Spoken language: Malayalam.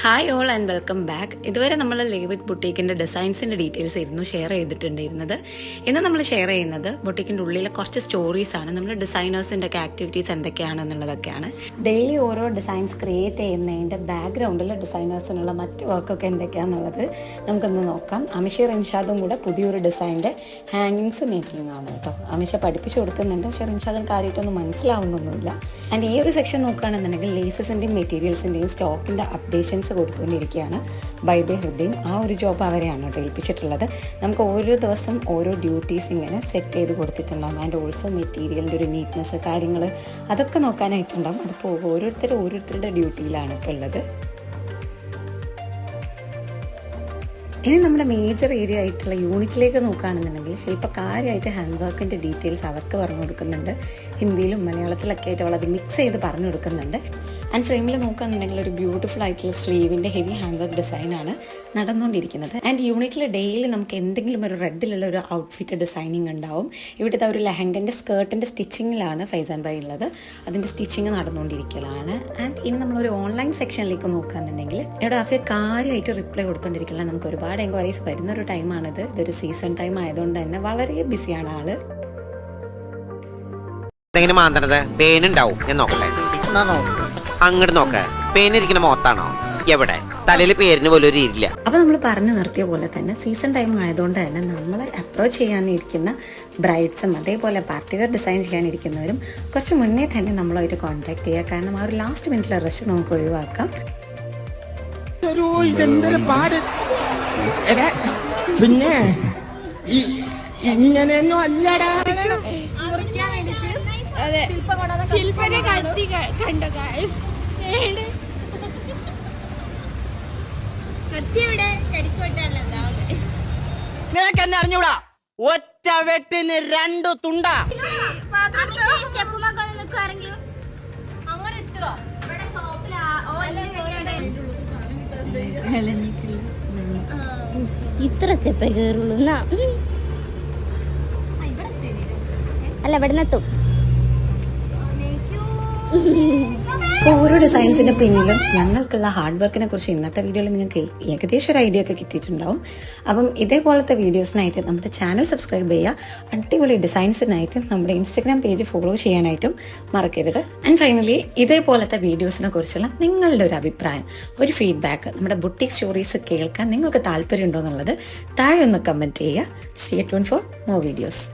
Hi all and welcome back. ഇതുവരെ നമ്മൾ ലേവിഡ് ബുട്ടീക്കിൻ്റെ ഡിസൈൻസിൻ്റെ ഡീറ്റെയിൽസ് ആയിരുന്നു ഷെയർ ചെയ്തിട്ടുണ്ടായിരുന്നത്. ഇന്ന് നമ്മൾ ഷെയർ ചെയ്യുന്നത് ബുട്ടീക്കിൻ്റെ ഉള്ളിലെ കുറച്ച് സ്റ്റോറീസാണ്. നമ്മൾ ഡിസൈനേഴ്സിൻ്റെ ഒക്കെ ആക്ടിവിറ്റീസ് എന്തൊക്കെയാണെന്നുള്ളതൊക്കെയാണ്. ഡെയിലി ഓരോ ഡിസൈൻസ് ക്രിയേറ്റ് ചെയ്യുന്നതിൻ്റെ ബാക്ക്ഗ്രൗണ്ടിൽ ഡിസൈനേഴ്സിനുള്ള മറ്റ് വർക്കൊക്കെ എന്തൊക്കെയാണെന്നുള്ളത് നമുക്കൊന്ന് നോക്കാം. അമിഷ റിൻഷാദും കൂടെ പുതിയൊരു ഡിസൈൻ്റെ ഹാങ്ങിങ്സ് മേക്കിംഗ് ആണ് കേട്ടോ. അമിഷ പഠിപ്പിച്ചു കൊടുക്കുന്നുണ്ട്, പക്ഷേ റിൻഷാദിന് കാര്യമായിട്ടൊന്നും മനസ്സിലാവുന്നൊന്നുമില്ല. ആൻഡ് ഈ ഒരു സെക്ഷൻ നോക്കുകയാണെന്നുണ്ടെങ്കിൽ ലേസസിൻ്റെയും മെറ്റീരിയൽസിൻ്റെയും സ്റ്റോക്കിൻ്റെ അപ്ഡേഷൻസ് കൊടുത്തുകൊണ്ടിരിക്കുകയാണ് ബൈ ഹൃദയം. ആ ഒരു ജോബ് അവരെയാണ് കേട്ടോ ഏൽപ്പിച്ചിട്ടുള്ളത്. നമുക്ക് ഓരോ ദിവസം ഓരോ ഡ്യൂട്ടീസ് ഇങ്ങനെ സെറ്റ് ചെയ്ത് കൊടുത്തിട്ടുണ്ടാകും. ആൻഡ് ഓൾസോ മെറ്റീരിയലിൻ്റെ ഒരു നീറ്റ്നെസ് കാര്യങ്ങൾ അതൊക്കെ നോക്കാനായിട്ടുണ്ടാകും. അതിപ്പോൾ ഓരോരുത്തരുടെ ഡ്യൂട്ടിയിലാണ് ഇപ്പോൾ ഉള്ളത്. ഇനി നമ്മുടെ മേജർ ഏരിയ ആയിട്ടുള്ള യൂണിറ്റിലേക്ക് നോക്കുകയാണെന്നുണ്ടെങ്കിൽ ശില്പ കാര്യമായിട്ട് ഹാൻഡ് വർക്കിൻ്റെ ഡീറ്റെയിൽസ് അവർക്ക് പറഞ്ഞു കൊടുക്കുന്നുണ്ട്. ഹിന്ദിയിലും മലയാളത്തിലൊക്കെ ആയിട്ട് അവളത് മിക്സ് ചെയ്ത് പറഞ്ഞു കൊടുക്കുന്നുണ്ട്. ആൻഡ് ഫ്രെയിമിൽ നോക്കുകയാണെന്നുണ്ടെങ്കിൽ ഒരു ബ്യൂട്ടിഫുൾ ആയിട്ടുള്ള സ്ലീവിൻ്റെ ഹെവി ഹാൻഡ് വർക്ക് ഡിസൈനാണ് നടന്നുകൊണ്ടിരിക്കുന്നത്. ആൻഡ് യൂണിറ്റിൽ ഡെയിലി നമുക്ക് എന്തെങ്കിലും ഒരു റെഡിലുള്ള ഒരു ഔട്ട്ഫിറ്റ് ഡിസൈനിങ് ഉണ്ടാവും. ഇവിടുത്തെ ഒരു ലെഹങ്കൻ്റെ സ്കേർട്ടിൻ്റെ സ്റ്റിച്ചിങ്ങിലാണ് ഫൈസാൻ ഭായ് ഉള്ളത്. അതിൻ്റെ സ്റ്റിച്ചിങ് നടന്നുകൊണ്ടിരിക്കലാണ്. ആൻഡ് ഇനി നമ്മളൊരു ഓൺലൈൻ സെക്ഷനിലേക്ക് നോക്കുകയാണെന്നുണ്ടെങ്കിൽ ഇവിടെ ആഫിയ കാര്യമായിട്ട് റിപ്ലൈ കൊടുത്തുകൊണ്ടിരിക്കില്ല. നമുക്ക് ഒരുപാട് എൻക്വയറീസ് വരുന്നൊരു ടൈമാണിത്. ഇതൊരു സീസൺ ടൈം ആയതുകൊണ്ട് തന്നെ വളരെ ബിസിയാണ് ആള്. പേനുണ്ടാവും ഞാൻ നോക്കട്ടെ. അങ്ങോട്ട് നോക്ക, പേനിരിക്കുന്ന മോത്താണോ? എവിടെ? തലയിൽ പേരിന് പോലും ഒരു ഇരില്ല. അപ്പൊ നമ്മൾ പറഞ്ഞു നിർത്തിയ പോലെ തന്നെ സീസൺ ടൈം ആയതുകൊണ്ട് തന്നെ നമ്മൾ അപ്രോച്ച് ചെയ്യാനിരിക്കുന്ന ബ്രൈഡ്സും അതേപോലെ പാർട്ടിവെയർ ഡിസൈൻ ചെയ്യാനിരിക്കുന്നവരും കുറച്ച് മുന്നേ തന്നെ നമ്മളായിട്ട് കോൺടാക്ട് ചെയ്യുക. കാരണം ആ ഒരു ലാസ്റ്റ് മിനിറ്റിലെ റഷ് നമുക്ക് ഒഴിവാക്കാം. പിന്നെ ഇങ്ങനെയൊന്നും അല്ലടാ. നിനക്ക് എന്നെ അറിഞ്ഞൂടാ? ഒറ്റ വെട്ടിന് രണ്ടു തുണ്ട. ഇത്ര സ്റ്റെപ്പേ കയറുള്ളൂ. അല്ല ഇവിടെ നിന്നെത്തും. ഓരോ ഡിസൈൻസിന്റെ പിന്നിലും ഞങ്ങൾക്കുള്ള ഹാർഡ് വർക്കിനെ കുറിച്ച് ഇന്നത്തെ വീഡിയോയിൽ നിങ്ങൾക്ക് ഏകദേശം ഒരു ഐഡിയ ഒക്കെ കിട്ടിയിട്ടുണ്ടാവും. അപ്പം ഇതേപോലത്തെ വീഡിയോസിനായിട്ട് നമ്മുടെ ചാനൽ സബ്സ്ക്രൈബ് ചെയ്യുക. അടിപൊളി ഡിസൈൻസിനായിട്ട് നമ്മുടെ ഇൻസ്റ്റഗ്രാം പേജ് ഫോളോ ചെയ്യാനായിട്ടും മറക്കരുത്. ആൻഡ് ഫൈനലി ഇതേപോലത്തെ വീഡിയോസിനെ കുറിച്ചുള്ള നിങ്ങളുടെ ഒരു അഭിപ്രായം, ഒരു ഫീഡ്ബാക്ക്, നമ്മുടെ ബുട്ടീക് സ്റ്റോറീസ് കേൾക്കാൻ നിങ്ങൾക്ക് താല്പര്യമുണ്ടോ എന്നുള്ളത് താഴെ ഒന്ന് കമൻറ്റ് ചെയ്യുക. Stay tune for more videos.